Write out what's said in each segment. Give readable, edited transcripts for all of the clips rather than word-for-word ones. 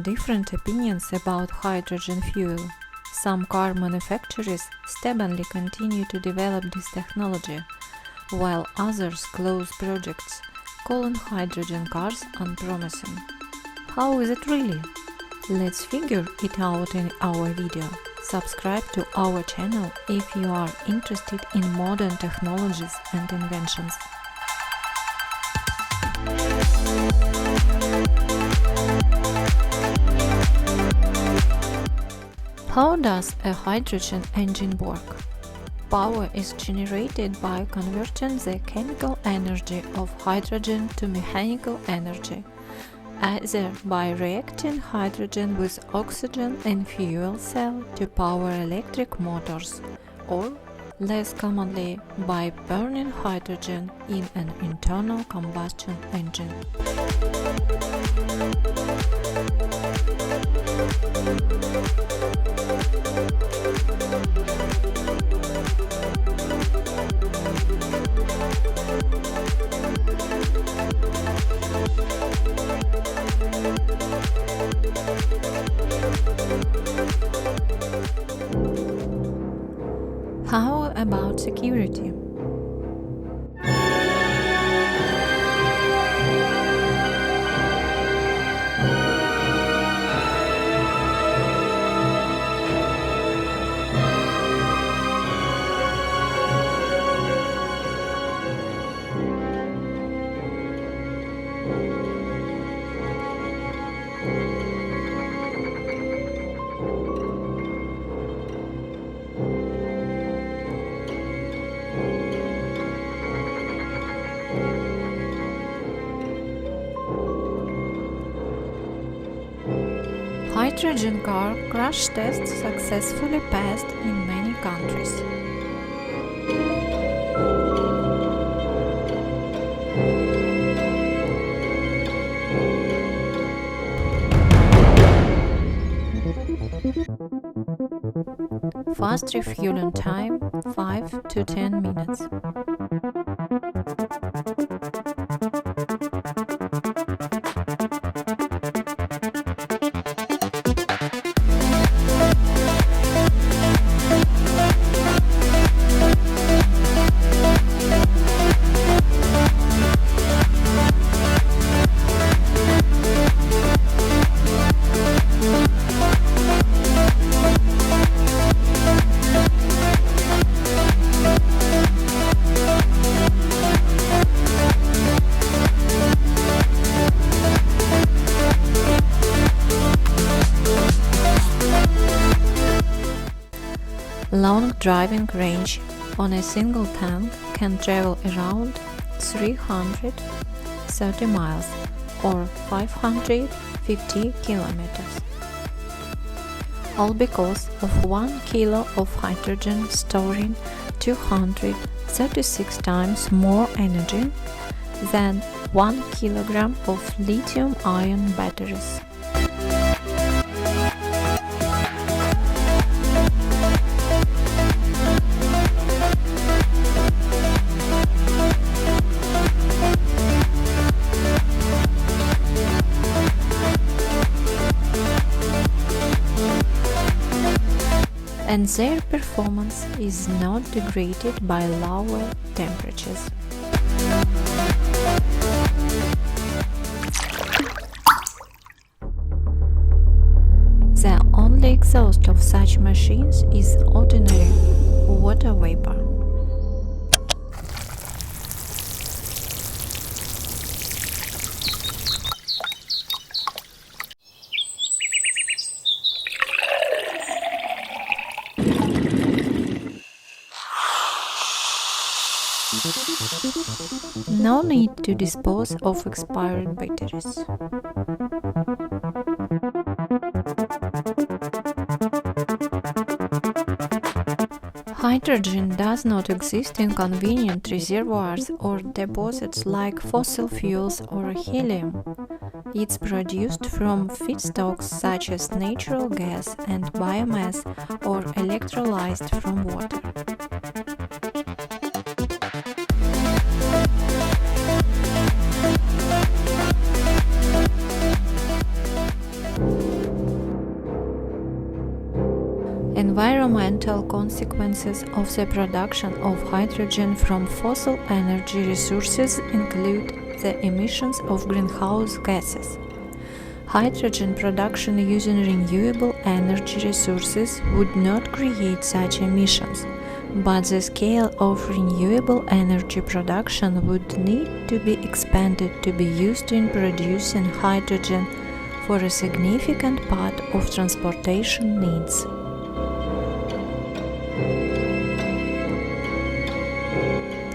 different opinions about hydrogen fuel. Some car manufacturers stubbornly continue to develop this technology, while others close projects, calling hydrogen cars unpromising. How is it really? Let's figure it out in our video. Subscribe to our channel if you are interested in modern technologies and inventions. How does a hydrogen engine work? Power is generated by converting the chemical energy of hydrogen to mechanical energy, either by reacting hydrogen with oxygen in fuel cell to power electric motors, or, less commonly, by burning hydrogen in an internal combustion engine. How about security? Hydrogen car crash tests successfully passed in many countries. Fast refueling time 5 to 10 minutes. Long driving range on a single tank can travel around 330 miles or 550 kilometers. All because of 1 kilo of hydrogen storing 236 times more energy than 1 kilogram of lithium-ion batteries. And their performance is not degraded by lower temperatures. The only exhaust of such machines is ordinary water vapor. No need to dispose of expired batteries. Hydrogen does not exist in convenient reservoirs or deposits like fossil fuels or helium. It's produced from feedstocks such as natural gas and biomass or electrolyzed from water. Environmental consequences of the production of hydrogen from fossil energy resources include the emissions of greenhouse gases. Hydrogen production using renewable energy resources would not create such emissions, but the scale of renewable energy production would need to be expanded to be used in producing hydrogen for a significant part of transportation needs.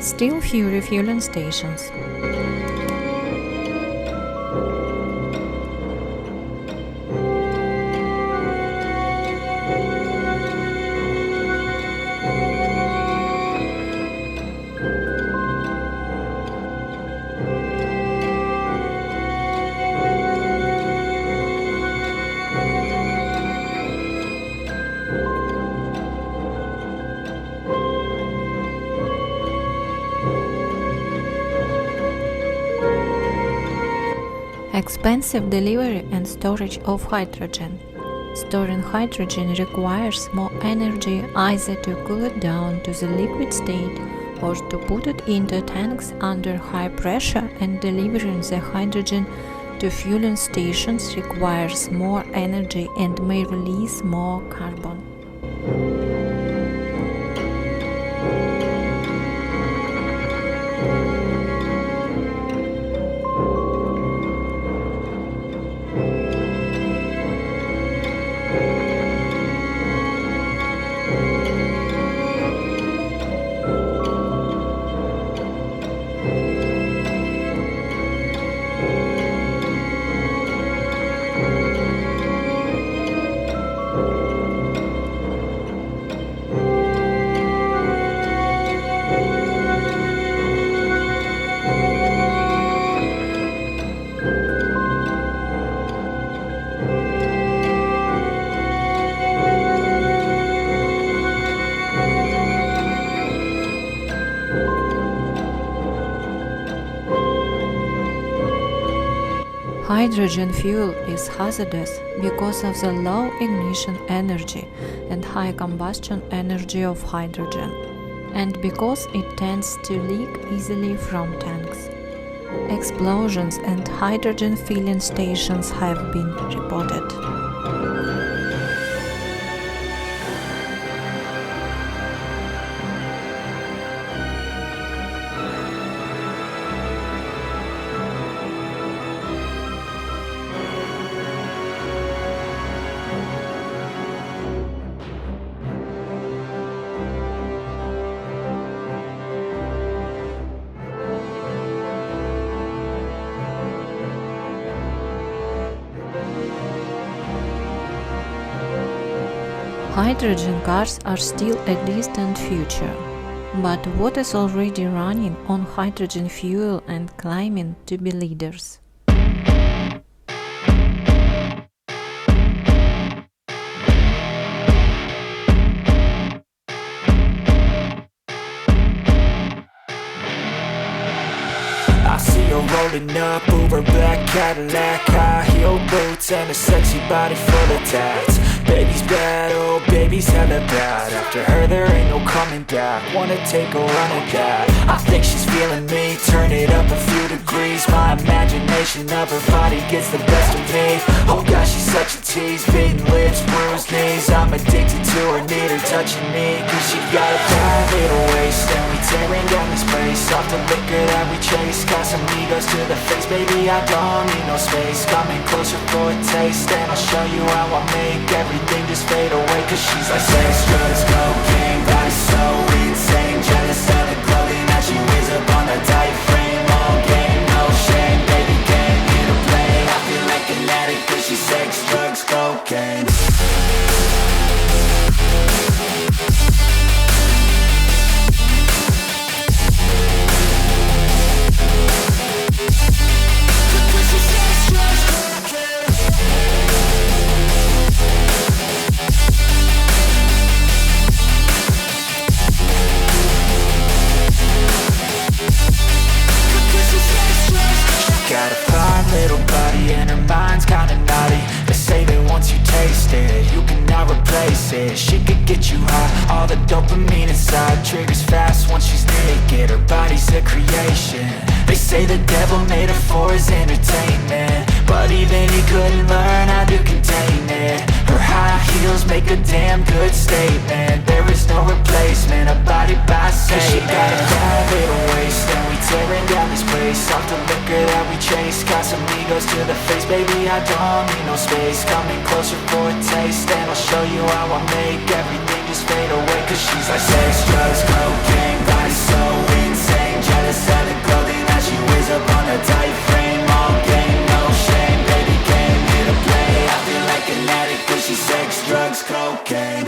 Still few refueling stations. Expensive delivery and storage of hydrogen. Storing hydrogen requires more energy either to cool it down to the liquid state or to put it into tanks under high pressure, and delivering the hydrogen to fueling stations requires more energy and may release more carbon. Hydrogen fuel is hazardous because of the low ignition energy and high combustion energy of hydrogen, and because it tends to leak easily from tanks. Explosions and hydrogen filling stations have been reported. Hydrogen cars are still a distant future, but what is already running on hydrogen fuel and claiming to be leaders? I see her rolling up, Uber black Cadillac, high heel boots and a sexy body full of tats. Baby's bad, oh baby's hella bad. After her there ain't no coming back. Wanna take a run at that. I think she's feeling me, turn it up a few degrees. My imagination of her body gets the best of me. Oh gosh, she's such a tease, beating lips, bruised knees. I'm addicted to her, need her touching me, cause she got a bad little waist, and we tearing down this place. Off the liquor that we chase, got some egos to the face. Baby, I don't need no space, coming closer for a taste, and I'll show you how I make everything just fade away. Cause she's like sex, drugs, cocaine, body so insane. Jealous of the clothing that she wears up on the tight frame. All game, no shame, baby came here to play. I feel like an addict cause she's sex, drugs, cocaine. Got a fine little body and her mind's kinda naughty. They say that once you taste it, you cannot cannot replace it. She could get you high, all the dopamine inside triggers fast once she's naked. Her body's a creation. They say the devil made her for his entertainment, but even he couldn't learn how to contain it. Her high heels make a damn good statement. There is no replacement, a body by Satan. 'Cause she got a bad little waist, and we tearing down this place off the liquor that we chase. Got some egos to the face, baby, I don't need no space. Coming closer for a taste, and I'll show you how I make everything just fade away. 'Cause she's like sex, drugs, cocaine, body so insane. Jealous of the clothing that she wears up on a tight frame. All game, no shame, baby came here to play. I feel like an addict 'cause she's sex, drugs, cocaine.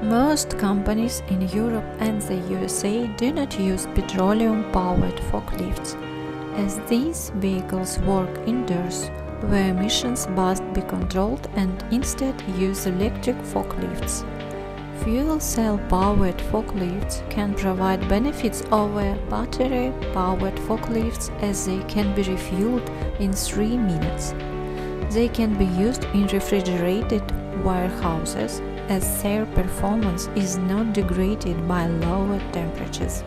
Most companies in Europe and the USA do not use petroleum-powered forklifts, as these vehicles work indoors, where emissions must be controlled, and instead use electric forklifts. Fuel cell-powered forklifts can provide benefits over battery-powered forklifts, as they can be refueled in 3 minutes. They can be used in refrigerated warehouses, as their performance is not degraded by lower temperatures.